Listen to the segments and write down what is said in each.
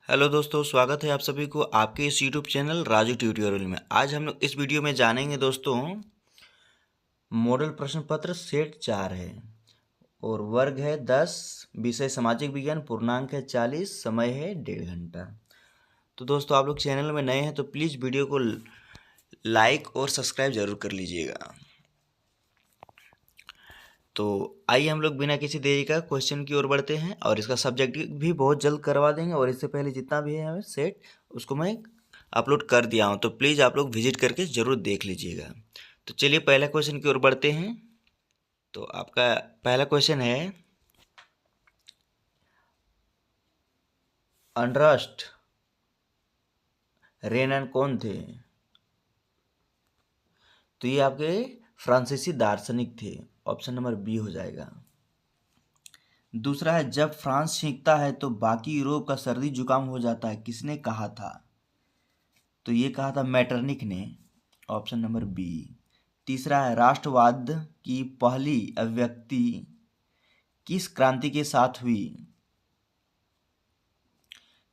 Hello दोस्तों, स्वागत है आप सभी को आपके इस यूट्यूब चैनल राजू ट्यूटोरियल में। आज हम लोग इस वीडियो में जानेंगे दोस्तों, मॉडल प्रश्न पत्र सेट 4 है और वर्ग है 10, विषय सामाजिक विज्ञान, पूर्णांक है 40, समय है 1.5 घंटा। तो दोस्तों, आप लोग चैनल में नए हैं तो प्लीज़ वीडियो को लाइक और सब्सक्राइब जरूर कर लीजिएगा। तो आइए हम लोग बिना किसी देरी का क्वेश्चन की ओर बढ़ते हैं और इसका सब्जेक्ट भी बहुत जल्द करवा देंगे। और इससे पहले जितना भी है हमें सेट, उसको मैं अपलोड कर दिया हूँ, तो प्लीज़ आप लोग विजिट करके ज़रूर देख लीजिएगा। तो चलिए पहला क्वेश्चन की ओर बढ़ते हैं। तो आपका पहला क्वेश्चन है, अर्नस्ट रेनन कौन थे? तो ये आपके फ्रांसीसी दार्शनिक थे। ऑप्शन नंबर बी हो जाएगा। दूसरा है, जब फ्रांस छींकता है तो बाकी यूरोप का सर्दी जुकाम हो जाता है, किसने कहा था? तो ये कहा था मैटरनिक ने। Option number B. तीसरा है, राष्ट्रवाद की पहली अभिव्यक्ति किस क्रांति के साथ हुई?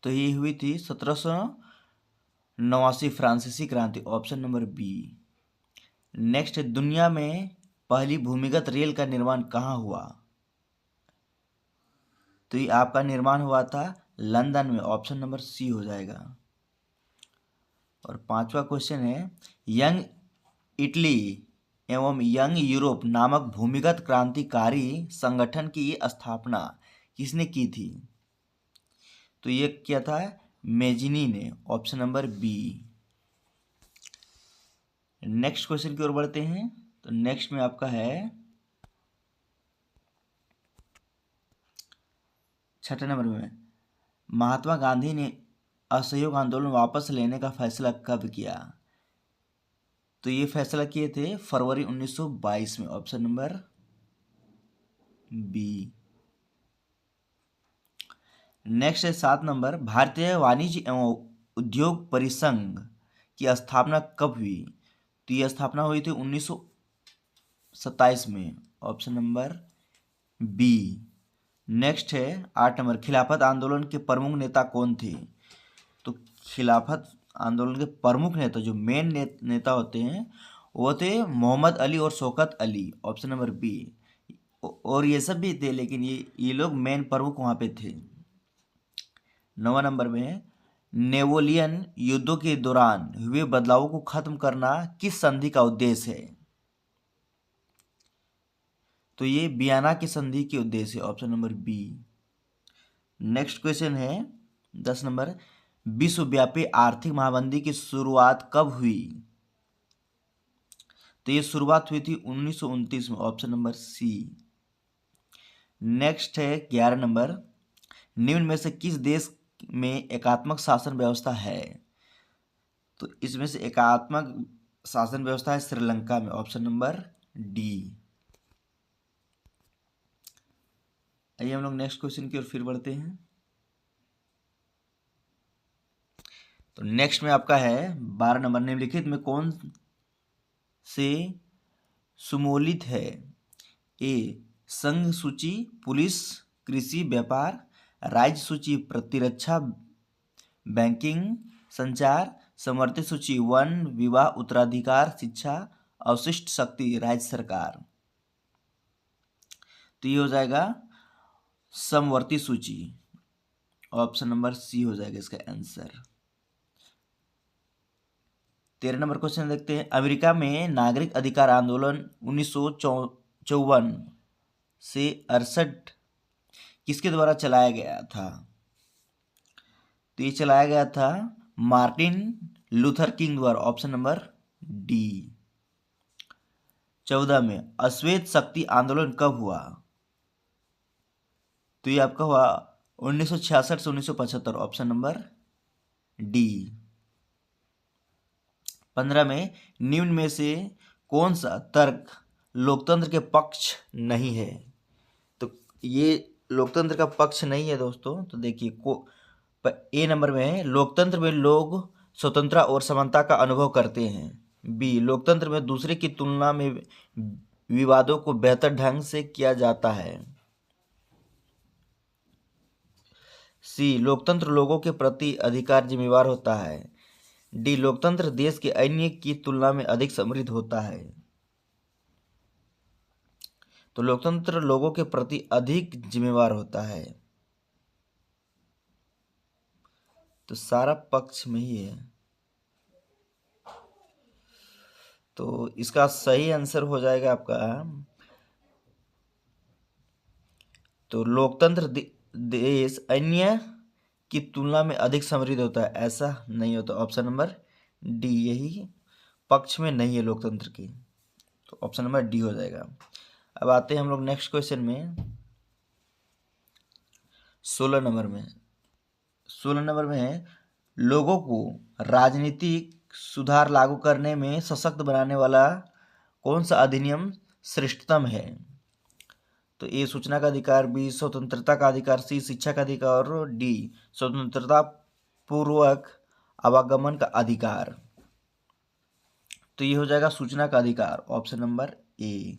तो ये हुई थी 1789 फ्रांसीसी क्रांति। Option number B. नेक्स्ट है, दुनिया में पहली भूमिगत रेल का निर्माण कहाँ हुआ? तो ये आपका निर्माण हुआ था लंदन में। ऑप्शन नंबर सी हो जाएगा। और पांचवा क्वेश्चन है, यंग इटली एवं यंग यूरोप नामक भूमिगत क्रांतिकारी संगठन की स्थापना किसने की थी? तो ये किया था मेजिनी ने। Option number B. Next question की ओर बढ़ते हैं। तो नेक्स्ट में आपका है 6 नंबर में, महात्मा गांधी ने असहयोग आंदोलन वापस लेने का फैसला कब किया? तो ये फैसला किए थे फरवरी 1922 में। Option number B. नेक्स्ट है 7 नंबर, भारतीय वाणिज्य एवं उद्योग परिसंघ की स्थापना कब हुई? तो ये स्थापना हुई थी 1927 में। Option number B. नेक्स्ट है 8 नंबर, खिलाफत आंदोलन के प्रमुख नेता कौन थे? तो खिलाफत आंदोलन के प्रमुख नेता, जो मेन नेता होते हैं, वो थे मोहम्मद अली और Shaukat Ali. Option number B. और ये सब भी थे, लेकिन ये लोग मेन प्रमुख वहाँ पे थे। 9 नंबर में, नेपोलियन युद्धों के दौरान हुए बदलावों को खत्म करना किस संधि का उद्देश्य है? तो ये वियना की संधि के उद्देश्य है। Option number B. Next question है 10 नंबर, विश्वव्यापी आर्थिक महामंदी की शुरुआत कब हुई? तो ये शुरुआत हुई थी 1929 में। Option number C. नेक्स्ट है 11 नंबर, निम्न में से किस देश में एकात्मक शासन व्यवस्था है? तो इसमें से एकात्मक शासन व्यवस्था है श्रीलंका में। Option number D. आइए हम लोग नेक्स्ट क्वेश्चन की ओर फिर बढ़ते हैं। तो नेक्स्ट में आपका है 12 नंबर, निम्नलिखित में कौन से सुमोलित है? ए संघ सूची पुलिस कृषि व्यापार, राज्य सूची प्रतिरक्षा बैंकिंग संचार, समवर्ती सूची वन विवाह उत्तराधिकार शिक्षा, अवशिष्ट शक्ति राज्य सरकार। तो ये हो जाएगा समवर्ती सूची। ऑप्शन नंबर सी हो जाएगा इसका आंसर। 13 नंबर क्वेश्चन देखते हैं, अमेरिका में नागरिक अधिकार आंदोलन 1954 से 68 किसके द्वारा चलाया गया था? तो ये चलाया गया था मार्टिन लूथर किंग द्वारा। Option number D. 14 में, अश्वेत शक्ति आंदोलन कब हुआ? तो ये आपका हुआ 1966 से 1975। Option number D. 15 में, निम्न में से कौन सा तर्क लोकतंत्र के पक्ष नहीं है? तो ये लोकतंत्र का पक्ष नहीं है दोस्तों। तो देखिए ए नंबर में है, लोकतंत्र में लोग स्वतंत्रता और समानता का अनुभव करते हैं। बी, लोकतंत्र में दूसरे की तुलना में विवादों को बेहतर ढंग से किया जाता है। सी लोकतंत्र लोगों के प्रति अधिकार जिम्मेवार होता है। डी लोकतंत्र देश के अन्य की तुलना में अधिक समृद्ध होता है। तो लोकतंत्र लोगों के प्रति अधिक जिम्मेवार होता है, तो सारा पक्ष में ही है। तो इसका सही आंसर हो जाएगा आपका, तो लोकतंत्र देश अन्य की तुलना में अधिक समृद्ध होता है, ऐसा नहीं होता। ऑप्शन नंबर डी यही पक्ष में नहीं है लोकतंत्र की, तो ऑप्शन नंबर डी हो जाएगा। अब आते हैं हम लोग नेक्स्ट क्वेश्चन में 16 नंबर में। 16 नंबर में है लोगों को राजनीतिक सुधार लागू करने में सशक्त बनाने वाला कौन सा अधिनियम श्रेष्ठतम है। तो ए सूचना का अधिकार, बी स्वतंत्रता का अधिकार, सी शिक्षा का अधिकार और डी स्वतंत्रता पूर्वक आवागमन का अधिकार। तो ये हो जाएगा सूचना का अधिकार, ऑप्शन नंबर ए।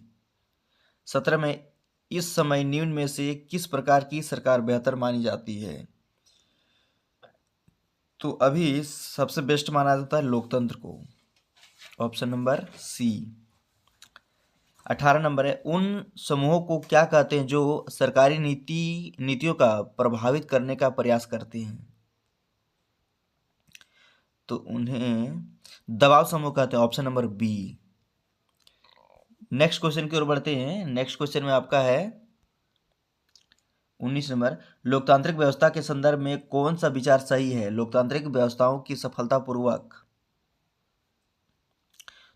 17 में इस समय निम्न में से किस प्रकार की सरकार बेहतर मानी जाती है। तो अभी सबसे बेस्ट माना जाता है लोकतंत्र को, ऑप्शन नंबर सी। 18 नंबर है उन समूहों को क्या कहते हैं जो सरकारी नीतियों का प्रभावित करने का प्रयास करते हैं। तो उन्हें दबाव समूह कहते हैं, option number B. Next question की ओर बढ़ते हैं। नेक्स्ट क्वेश्चन में आपका है 19 नंबर, लोकतांत्रिक व्यवस्था के संदर्भ में कौन सा विचार सही है लोकतांत्रिक व्यवस्थाओं की सफलतापूर्वक।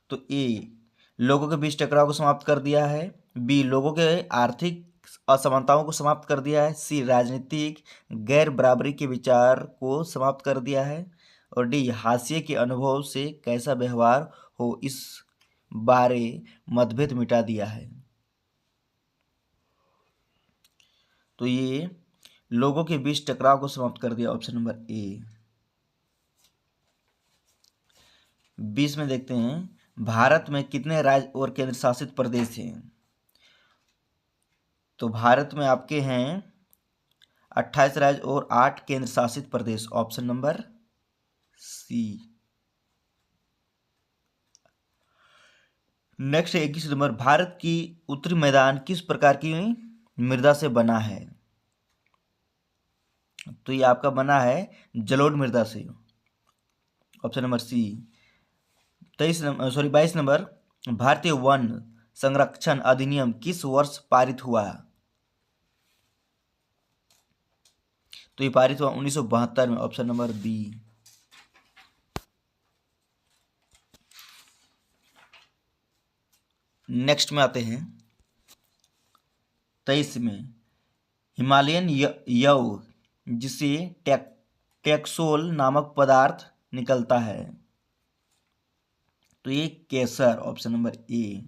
तो ए लोगों के बीच टकराव को समाप्त कर दिया है, बी लोगों के आर्थिक असमानताओं को समाप्त कर दिया है, सी राजनीतिक गैर बराबरी के विचार को समाप्त कर दिया है और डी हाशिए के अनुभव से कैसा व्यवहार हो इस बारे मतभेद मिटा दिया है। तो ये लोगों के बीच टकराव को समाप्त कर दिया, ऑप्शन नंबर ए। 20 में देखते हैं भारत में कितने राज्य और केंद्र शासित प्रदेश हैं। तो भारत में आपके हैं 28 राज्य और 8 केंद्र शासित प्रदेश, option number C. Next 21 number, भारत की उत्तरी मैदान किस प्रकार की मृदा से बना है। तो ये आपका बना है जलोढ़ मृदा से, ऑप्शन नंबर सी। 22 नंबर, भारतीय वन संरक्षण अधिनियम किस वर्ष पारित हुआ। तो ये पारित हुआ 1972 में, ऑप्शन नंबर बी। नेक्स्ट में आते हैं 23 में, हिमालयन यव जिसे टेक्सोल नामक पदार्थ निकलता है। तो ये केसर, ऑप्शन नंबर ए।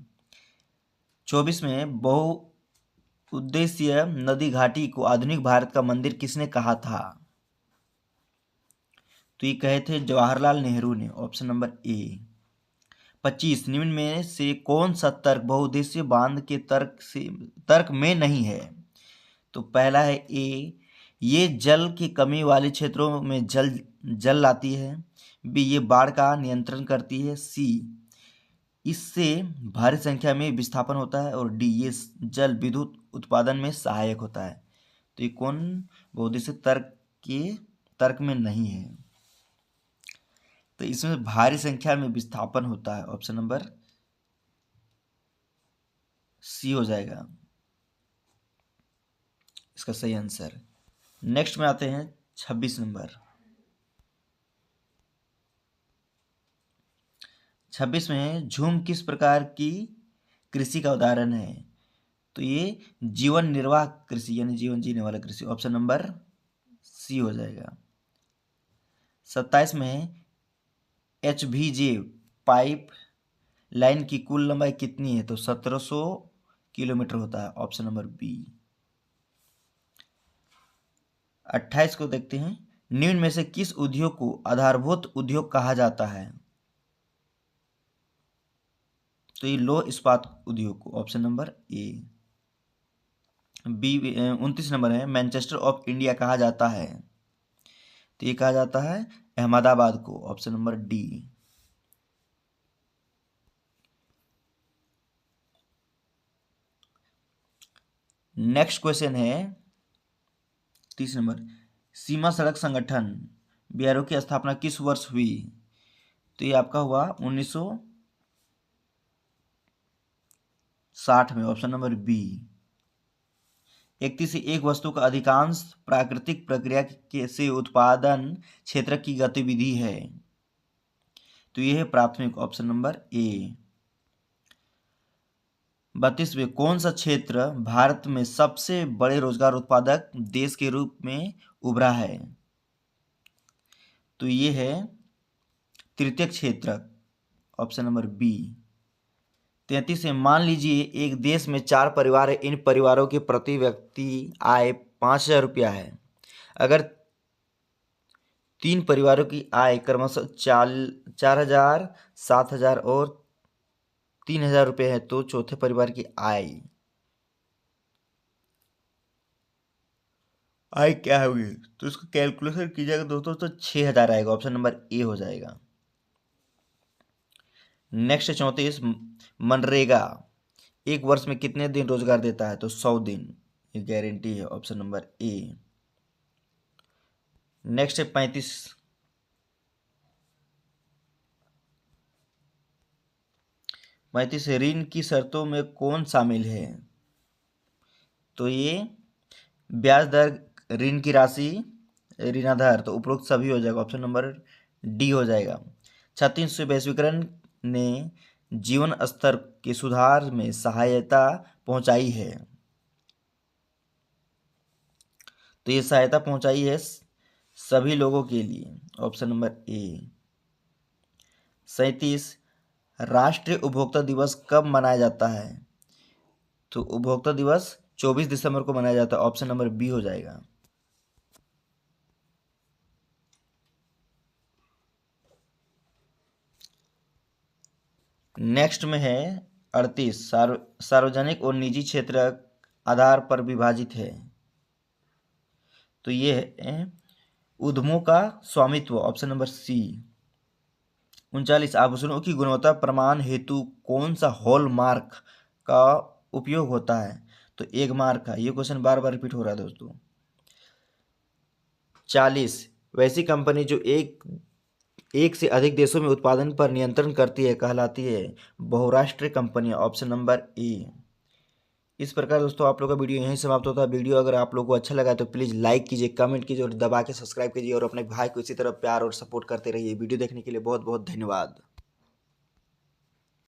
24 में बहुउद्देशीय नदी घाटी को आधुनिक भारत का मंदिर किसने कहा था। तो ये कहे थे जवाहरलाल नेहरू ने, ऑप्शन नंबर ए। 25 निम्न में से कौन सा तर्क बहुउद्देशीय बांध के तर्क में नहीं है। तो पहला है ए ये जल की कमी वाले क्षेत्रों में जल लाती है, बी ये बाढ़ का नियंत्रण करती है, सी इससे भारी संख्या में विस्थापन होता है और डी ये जल विद्युत उत्पादन में सहायक होता है। तो ये कौन बहुउद्देशीय तर्क में नहीं है। तो इसमें भारी संख्या में विस्थापन होता है, ऑप्शन नंबर सी हो जाएगा इसका सही आंसर। नेक्स्ट में आते हैं 26 नंबर। 26 में झूम किस प्रकार की कृषि का उदाहरण है। तो ये जीवन निर्वाह कृषि यानी जीवन जीने वाला कृषि, ऑप्शन नंबर सी हो जाएगा। 27 में HVJ पाइप लाइन की कुल लंबाई कितनी है। तो 1700 किलोमीटर होता है, ऑप्शन नंबर बी। 28 को देखते हैं, निम्न में से किस उद्योग को आधारभूत उद्योग कहा जाता है। तो ये लौह इस्पात उद्योग को, ऑप्शन नंबर ए। बी 29 नंबर है मैनचेस्टर ऑफ इंडिया कहा जाता है। तो ये कहा जाता है अहमदाबाद को, option number D. Next question है 30 नंबर, सीमा सड़क संगठन बीआरओ की स्थापना किस वर्ष हुई? तो ये आपका हुआ 1960 में, ऑप्शन नंबर बी। एक किसी एक वस्तु का अधिकांश प्राकृतिक प्रक्रिया से उत्पादन क्षेत्र की गतिविधि है, तो यह है प्राथमिक, ऑप्शन नंबर ए। 32वें, कौन सा क्षेत्र भारत में सबसे बड़े रोजगार उत्पादक देश के रूप में उभरा है? तो ये है तृतीय क्षेत्र, ऑप्शन नंबर बी। 33 है, मान लीजिए एक देश में 4 परिवार है, इन परिवारों की प्रति व्यक्ति आय 5,000 रुपया है। अगर 3 परिवारों की आय क्रमशः 4,000, 7,000 और 3,000 रुपये है, तो चौथे परिवार की आय क्या होगी? तो इसको कैलकुलेशन कीजिएगा दोस्तों, तो 6,000 आएगा, ऑप्शन नंबर ए हो जाएगा। नेक्स्ट 34, मनरेगा एक वर्ष में कितने दिन रोजगार देता है? तो 100 दिन, ये गारंटी है, ऑप्शन नंबर ए। नेक्स्ट है 35 ऋण की शर्तों में कौन शामिल है? तो ये ब्याज दर, ऋण की राशि, ऋणाधार, तो उपरोक्त सभी हो जाएगा, ऑप्शन नंबर डी हो जाएगा। 36 वैश्वीकरण ने जीवन स्तर के सुधार में सहायता पहुंचाई है, तो ये सहायता पहुंचाई है सभी लोगों के लिए, ऑप्शन नंबर ए। 37 राष्ट्रीय उपभोक्ता दिवस कब मनाया जाता है? तो उपभोक्ता दिवस 24 दिसंबर को मनाया जाता है, ऑप्शन नंबर बी हो जाएगा। नेक्स्ट में है 38, सार्वजनिक और निजी क्षेत्र आधार पर विभाजित है, तो ये है उद्यमों का स्वामित्व, ऑप्शन नंबर सी। 39 आभूषणों की गुणवत्ता प्रमाण हेतु कौन सा हॉलमार्क का उपयोग होता है? तो एक मार्क का, ये क्वेश्चन बार बार रिपीट हो रहा है दोस्तों। 40 वैसी कंपनी जो एक से अधिक देशों में उत्पादन पर नियंत्रण करती है कहलाती है बहुराष्ट्रीय कंपनी, ऑप्शन नंबर ए। इस प्रकार दोस्तों आप लोग का वीडियो यहीं समाप्त होता है। वीडियो अगर आप लोगों को अच्छा लगा तो प्लीज़ लाइक कीजिए, कमेंट कीजिए और दबा के सब्सक्राइब कीजिए और अपने भाई को इसी तरह प्यार और सपोर्ट करते रहिए। वीडियो देखने के लिए बहुत बहुत धन्यवाद।